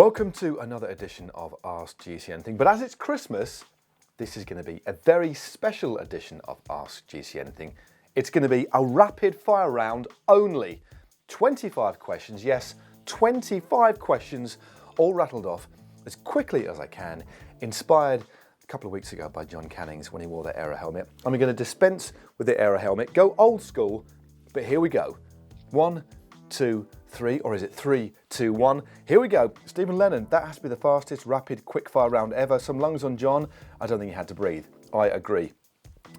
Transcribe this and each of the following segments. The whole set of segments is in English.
Welcome to another edition of Ask GCN Anything, but as it's Christmas, this is going to be a very special edition of Ask GCN Anything. It's going to be a rapid fire round only. 25 questions, yes, 25 questions, all rattled off as quickly as I can, inspired a couple of weeks ago by Jon Cannings when he wore the aero helmet. And we're going to dispense with the aero helmet, go old school, but here we go. 1, 2, 3, or is it 3, 2, 1? Here we go. Stephen Lennon, that has to be the fastest rapid quickfire round ever. Some lungs on John. I don't think he had to breathe. I agree.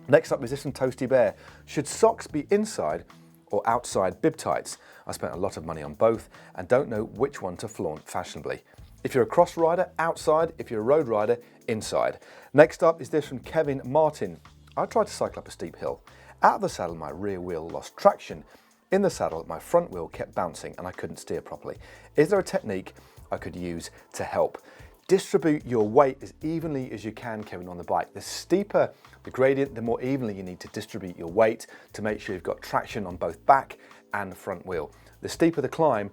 Next up is this from Toasty Bear. Should socks be inside or outside bib tights? I spent a lot of money on both and don't know which one to flaunt fashionably. If you're a cross rider, outside. If you're a road rider, inside. Next up is this from Kevin Martin. I tried to cycle up a steep hill. Out of the saddle, my rear wheel lost traction. In the saddle, my front wheel kept bouncing and I couldn't steer properly. Is there a technique I could use to help? Distribute your weight as evenly as you can, Kevin, on the bike. The steeper the gradient, the more evenly you need to distribute your weight to make sure you've got traction on both back and front wheel. The steeper the climb,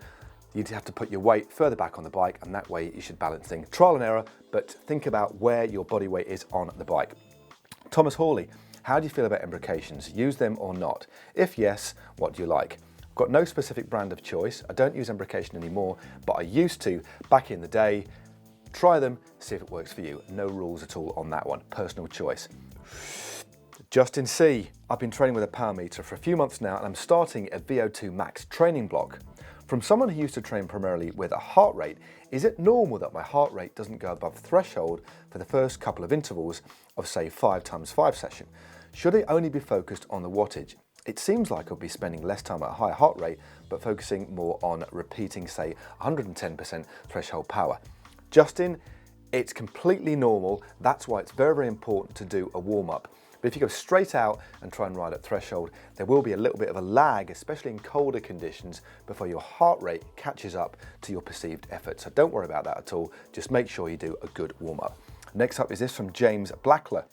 you'd have to put your weight further back on the bike, and that way you should balance things. Trial and error, but think about where your body weight is on the bike. Thomas Hawley. How do you feel about Embrocations? Use them or not? If yes, what do you like? I've got no specific brand of choice. I don't use Embrocation anymore, but I used to back in the day. Try them, see if it works for you. No rules at all on that one. Personal choice. Justin C. I've been training with a power meter for a few months now and I'm starting a Vo2 Max Training Block. From someone who used to train primarily with a heart rate, is it normal that my heart rate doesn't go above the threshold for the first couple of intervals of say 5x5 session? Should it only be focused on the wattage? It seems like I'll be spending less time at a higher heart rate, but focusing more on repeating, say, 110% threshold power. Justin, it's completely normal. That's why it's very, very important to do a warm-up. But if you go straight out and try and ride at threshold, there will be a little bit of a lag, especially in colder conditions, before your heart rate catches up to your perceived effort. So don't worry about that at all. Just make sure you do a good warm-up. Next up is this from James Blackler.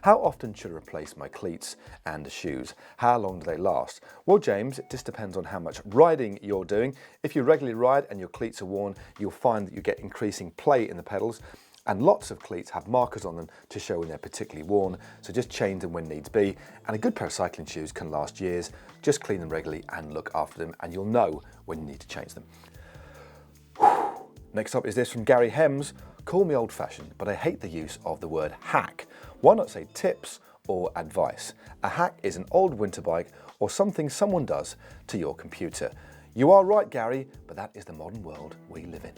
How often should I replace my cleats and shoes? How long do they last? Well, James, it just depends on how much riding you're doing. If you regularly ride and your cleats are worn, you'll find that you get increasing play in the pedals, and lots of cleats have markers on them to show when they're particularly worn, so just change them when needs be. And a good pair of cycling shoes can last years. Just clean them regularly and look after them, and you'll know when you need to change them. Next up is this from Gary Hems. Call me old-fashioned, but I hate the use of the word hack. Why not say tips or advice? A hack is an old winter bike or something someone does to your computer. You are right, Gary, but that is the modern world we live in.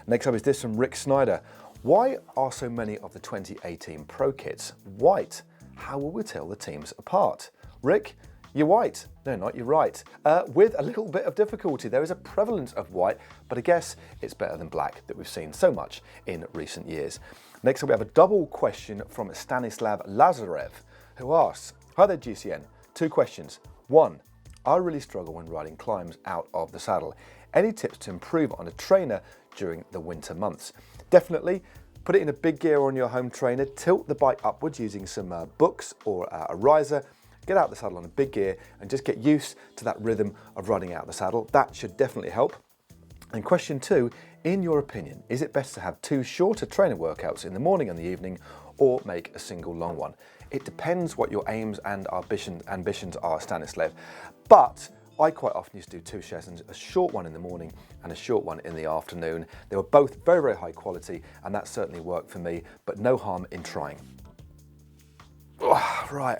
Next up is this from Rick Snyder. Why are so many of the 2018 Pro kits white? How will we tell the teams apart? Rick, you're white. No, not you're right. With a little bit of difficulty. There is a prevalence of white, but I guess it's better than black that we've seen so much in recent years. Next up, we have a double question from Stanislav Lazarev, who asks, Hi there, GCN. 2 questions. 1, I really struggle when riding climbs out of the saddle. Any tips to improve on a trainer during the winter months? Definitely. Put it in a big gear on your home trainer, tilt the bike upwards using some books or a riser, get out the saddle on a big gear and just get used to that rhythm of riding out the saddle. That should definitely help. And question 2, in your opinion, is it best to have 2 shorter trainer workouts in the morning and the evening or make a single long one? It depends what your aims and ambitions are, Stanislav. But I quite often used to do 2 sessions, a short one in the morning and a short one in the afternoon. They were both very, very high quality and that certainly worked for me, but no harm in trying. Right.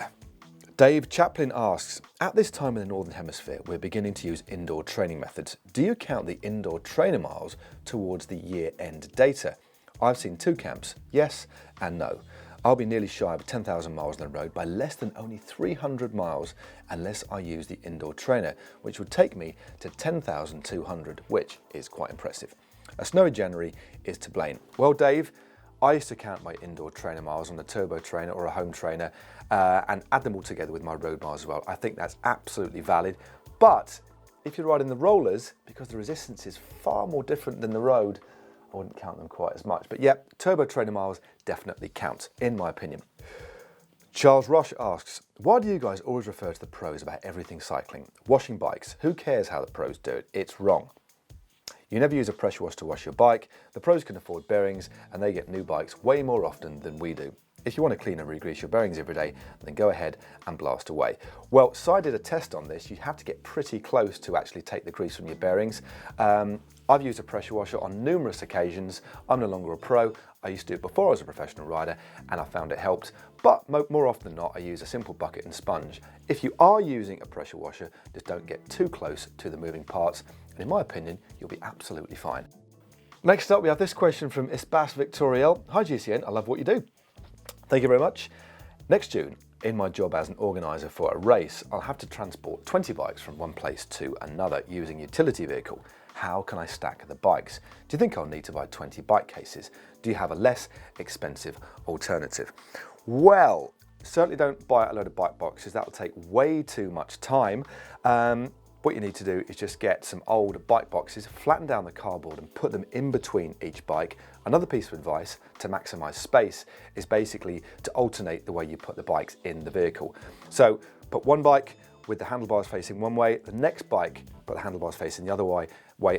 Dave Chaplin asks, at this time in the Northern Hemisphere, we're beginning to use indoor training methods. Do you count the indoor trainer miles towards the year-end data? I've seen 2 camps, yes and no. I'll be nearly shy of 10,000 miles on the road by less than only 300 miles unless I use the indoor trainer, which would take me to 10,200, which is quite impressive. A snowy January is to blame. Well, Dave, I used to count my indoor trainer miles on a turbo trainer or a home trainer and add them all together with my road miles as well. I think that's absolutely valid. But if you're riding the rollers, because the resistance is far more different than the road, I wouldn't count them quite as much. But yeah, turbo trainer miles definitely count, in my opinion. Charles Rush asks, why do you guys always refer to the pros about everything cycling? Washing bikes, who cares how the pros do it? It's wrong. You never use a pressure wash to wash your bike. The pros can afford bearings and they get new bikes way more often than we do. If you want to clean and re-grease your bearings every day, then go ahead and blast away. Well, so I did a test on this. You have to get pretty close to actually take the grease from your bearings. I've used a pressure washer on numerous occasions. I'm no longer a pro. I used to do it before I was a professional rider and I found it helped. But more often than not, I use a simple bucket and sponge. If you are using a pressure washer, just don't get too close to the moving parts. And in my opinion, you'll be absolutely fine. Next up, we have this question from Isbas Victoriel. Hi GCN, I love what you do. Thank you very much. Next June, in my job as an organiser for a race, I'll have to transport 20 bikes from one place to another using a utility vehicle. How can I stack the bikes? Do you think I'll need to buy 20 bike cases? Do you have a less expensive alternative? Well, certainly don't buy a load of bike boxes. That'll take way too much time. What you need to do is just get some old bike boxes, flatten down the cardboard and put them in between each bike. Another piece of advice to maximise space is basically to alternate the way you put the bikes in the vehicle. So put one bike with the handlebars facing one way, the next bike put the handlebars facing the other way,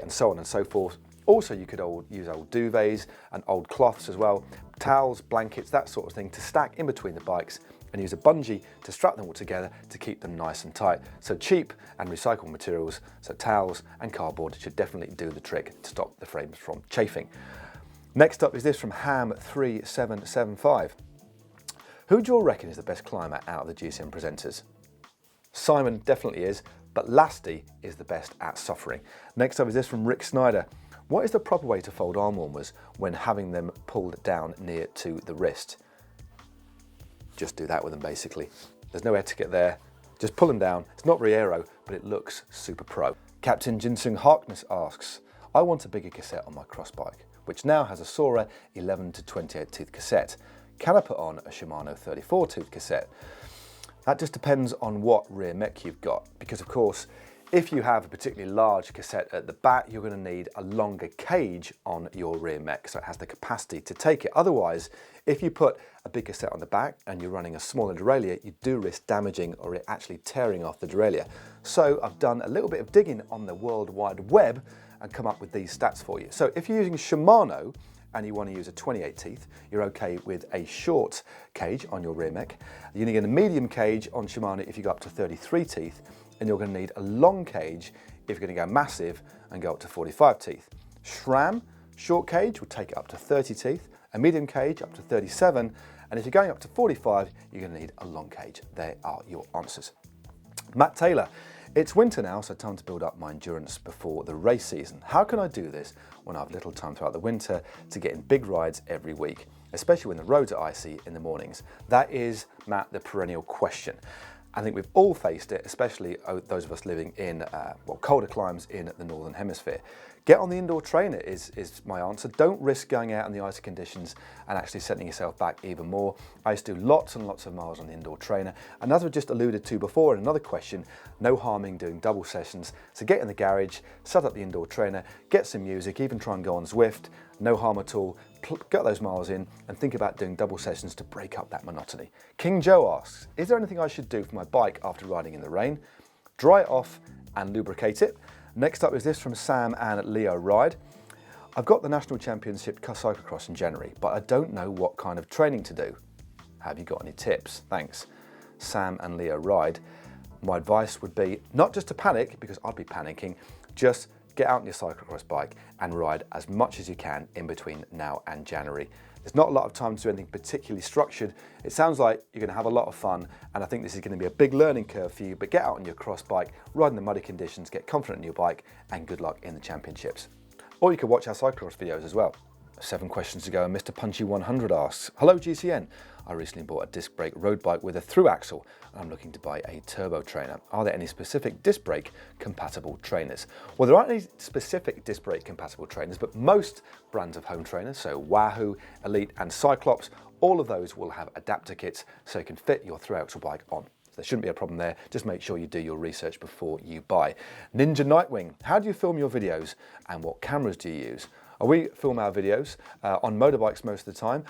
and so on and so forth. Also, you could use old duvets and old cloths as well, towels, blankets, that sort of thing to stack in between the bikes, and use a bungee to strap them all together to keep them nice and tight. So cheap and recycled materials, so towels and cardboard should definitely do the trick to stop the frames from chafing. Next up is this from Ham3775. Who do you all reckon is the best climber out of the GCN presenters? Simon definitely is, but Lasty is the best at suffering. Next up is this from Rick Snyder. What is the proper way to fold arm warmers when having them pulled down near to the wrist? Just do that with them basically. There's no etiquette there. Just pull them down. It's not very aero, but it looks super pro. Captain Jinsung Harkness asks, I want a bigger cassette on my cross bike, which now has a Sora 11 to 28 tooth cassette. Can I put on a Shimano 34 tooth cassette? That just depends on what rear mech you've got, because of course, if you have a particularly large cassette at the back, you're going to need a longer cage on your rear mech, so it has the capacity to take it. Otherwise, if you put a big cassette on the back and you're running a smaller derailleur, you do risk damaging or it actually tearing off the derailleur. So I've done a little bit of digging on the World Wide Web and come up with these stats for you. So if you're using Shimano and you want to use a 28 teeth, you're okay with a short cage on your rear mech. You're going to get a medium cage on Shimano if you go up to 33 teeth, and you're going to need a long cage if you're going to go massive and go up to 45 teeth. SRAM, short cage, will take it up to 30 teeth, a medium cage up to 37, and if you're going up to 45, you're going to need a long cage. There are your answers. Matt Taylor, it's winter now, so time to build up my endurance before the race season. How can I do this when I have little time throughout the winter to get in big rides every week, especially when the roads are icy in the mornings? That is, Matt, the perennial question. I think we've all faced it, especially those of us living in colder climes in the Northern Hemisphere. Get on the indoor trainer is my answer. Don't risk going out in the icy conditions and actually setting yourself back even more. I used to do lots and lots of miles on the indoor trainer. And as I just alluded to before in another question, no harming doing double sessions. So get in the garage, set up the indoor trainer, get some music, even try and go on Zwift. No harm at all. Get those miles in and think about doing double sessions to break up that monotony. King Joe asks, is there anything I should do for my bike after riding in the rain? Dry it off and lubricate it. Next up is this from Sam and Leo Ride. I've got the National Championship cyclocross in January, but I don't know what kind of training to do. Have you got any tips? Thanks. Sam and Leo Ride. My advice would be not just to panic, because I'd be panicking, just get out on your cyclocross bike and ride as much as you can in between now and January. There's not a lot of time to do anything particularly structured. It sounds like you're going to have a lot of fun, and I think this is going to be a big learning curve for you, but get out on your cross bike, ride in the muddy conditions, get confident in your bike, and good luck in the championships. Or you could watch our cyclocross videos as well. 7 questions to go, and Mr. Punchy 100 asks, hello GCN, I recently bought a disc brake road bike with a through axle and I'm looking to buy a turbo trainer. Are there any specific disc brake compatible trainers? Well, there aren't any specific disc brake compatible trainers, but most brands of home trainers, so Wahoo, Elite and Cyclops, all of those will have adapter kits so you can fit your through axle bike on. There shouldn't be a problem there. Just make sure you do your research before you buy. Ninja Nightwing, how do you film your videos and what cameras do you use? We film our videos on motorbikes most of the time.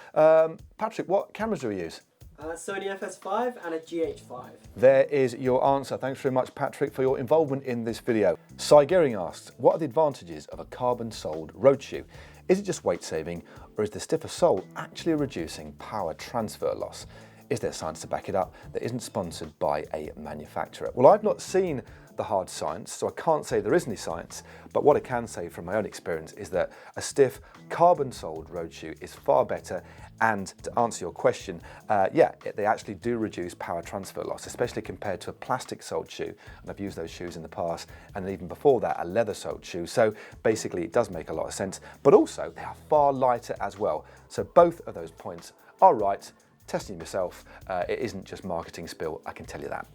Patrick, what cameras do we use? Sony FS5 and a GH5. There is your answer. Thanks very much, Patrick, for your involvement in this video. Cy Gearing asks, what are the advantages of a carbon-soled road shoe? Is it just weight saving, or is the stiffer sole actually reducing power transfer loss? Is there science to back it up that isn't sponsored by a manufacturer? Well, I've not seen the hard science, so I can't say there is any science, but what I can say from my own experience is that a stiff carbon-soled road shoe is far better, and to answer your question, they actually do reduce power transfer loss, especially compared to a plastic-soled shoe, and I've used those shoes in the past, and even before that, a leather-soled shoe, so basically it does make a lot of sense, but also they are far lighter as well, so both of those points are right. Testing yourself, it isn't just marketing spill, I can tell you that.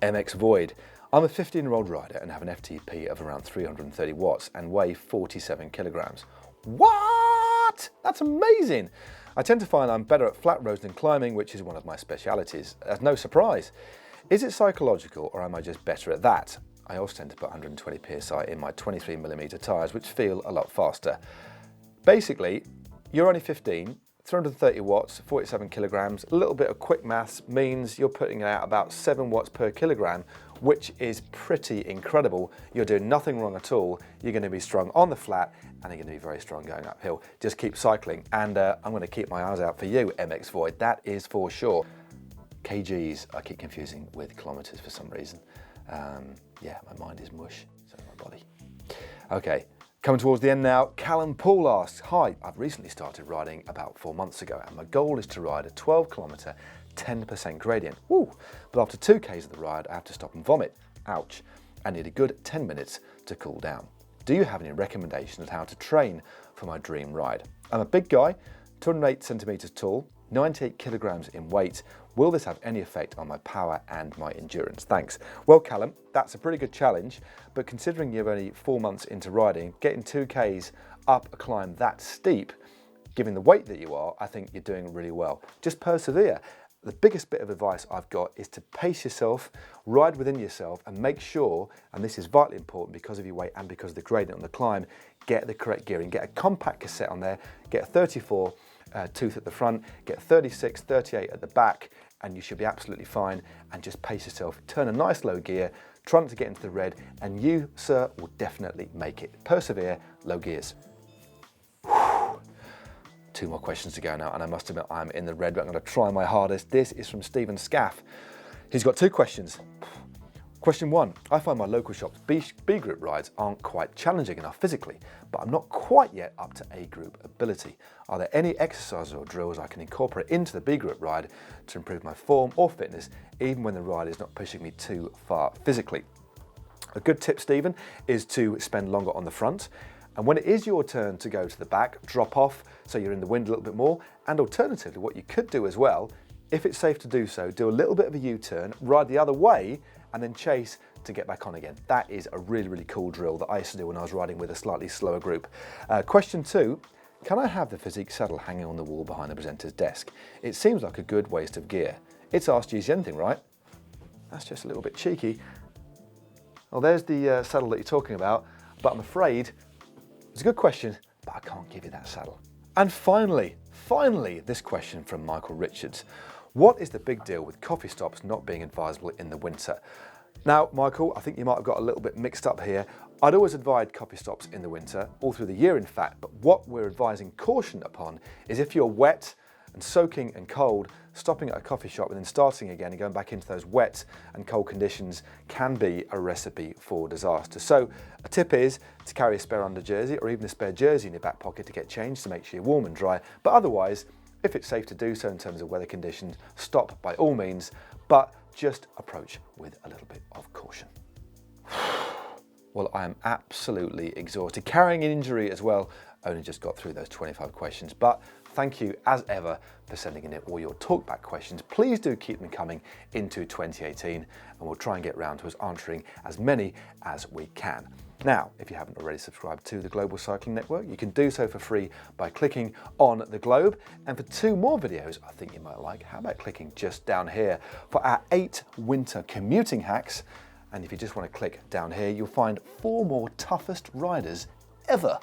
MX Void. I'm a 15-year-old rider and have an FTP of around 330 watts and weigh 47 kilograms. What? That's amazing. I tend to find I'm better at flat roads than climbing, which is one of my specialities. That's no surprise. Is it psychological, or am I just better at that? I also tend to put 120 PSI in my 23mm tyres, which feel a lot faster. Basically, you're only 15, 330 watts, 47 kilograms, a little bit of quick maths means you're putting out about 7 watts per kilogram, which is pretty incredible. You're doing nothing wrong at all. You're going to be strong on the flat, and you're going to be very strong going uphill. Just keep cycling, and I'm going to keep my eyes out for you, MX Void, that is for sure. kgs, I keep confusing with kilometers for some reason. Yeah, my mind is mush, so my body. Okay. Coming towards the end now, Callum Paul asks, hi, I've recently started riding about 4 months ago and my goal is to ride a 12 kilometre, 10% gradient. Woo! But after 2Ks of the ride, I have to stop and vomit. Ouch. I need a good 10 minutes to cool down. Do you have any recommendations on how to train for my dream ride? I'm a big guy, 208 centimetres tall, 98 kilograms in weight. Will this have any effect on my power and my endurance? Thanks. Well, Callum, that's a pretty good challenge, but considering you're only 4 months into riding, getting 2Ks up a climb that steep, given the weight that you are, I think you're doing really well. Just persevere. The biggest bit of advice I've got is to pace yourself, ride within yourself, and make sure, and this is vitally important because of your weight and because of the gradient on the climb, get the correct gearing. Get a compact cassette on there, get a 34 tooth at the front, get 36, 38 at the back, and you should be absolutely fine, and just pace yourself. Turn a nice low gear, try not to get into the red, and you, sir, will definitely make it. Persevere, low gears. Whew. 2 more questions to go now, and I must admit I'm in the red, but I'm going to try my hardest. This is from Stephen Scaff. He's got 2 questions. Question 1, I find my local shop's B group rides aren't quite challenging enough physically, but I'm not quite yet up to A group ability. Are there any exercises or drills I can incorporate into the B group ride to improve my form or fitness, even when the ride is not pushing me too far physically? A good tip, Stephen, is to spend longer on the front. And when it is your turn to go to the back, drop off so you're in the wind a little bit more. And alternatively, what you could do as well, if it's safe to do so, do a little bit of a U-turn, ride the other way, and then chase to get back on again. That is a really, really cool drill that I used to do when I was riding with a slightly slower group. Question 2, can I have the physique saddle hanging on the wall behind the presenter's desk? It seems like a good waste of gear. It's Ask GCN Anything, right? That's just a little bit cheeky. Well, there's the saddle that you're talking about, but I'm afraid it's a good question, but I can't give you that saddle. And finally, this question from Michael Richards. What is the big deal with coffee stops not being advisable in the winter? Now, Michael, I think you might have got a little bit mixed up here. I'd always advise coffee stops in the winter, all through the year in fact, but what we're advising caution upon is if you're wet and soaking and cold, stopping at a coffee shop and then starting again and going back into those wet and cold conditions can be a recipe for disaster. So a tip is to carry a spare underjersey or even a spare jersey in your back pocket to get changed to make sure you're warm and dry, but otherwise, if it's safe to do so in terms of weather conditions, stop by all means, but just approach with a little bit of caution. Well, I am absolutely exhausted. Carrying an injury as well, only just got through those 25 questions, but thank you as ever for sending in all your talkback questions. Please do keep them coming into 2018 and we'll try and get round to us answering as many as we can. Now, if you haven't already subscribed to the Global Cycling Network, you can do so for free by clicking on the globe. And for 2 more videos I think you might like, how about clicking just down here for our 8 winter commuting hacks. And if you just want to click down here, you'll find 4 more toughest riders ever.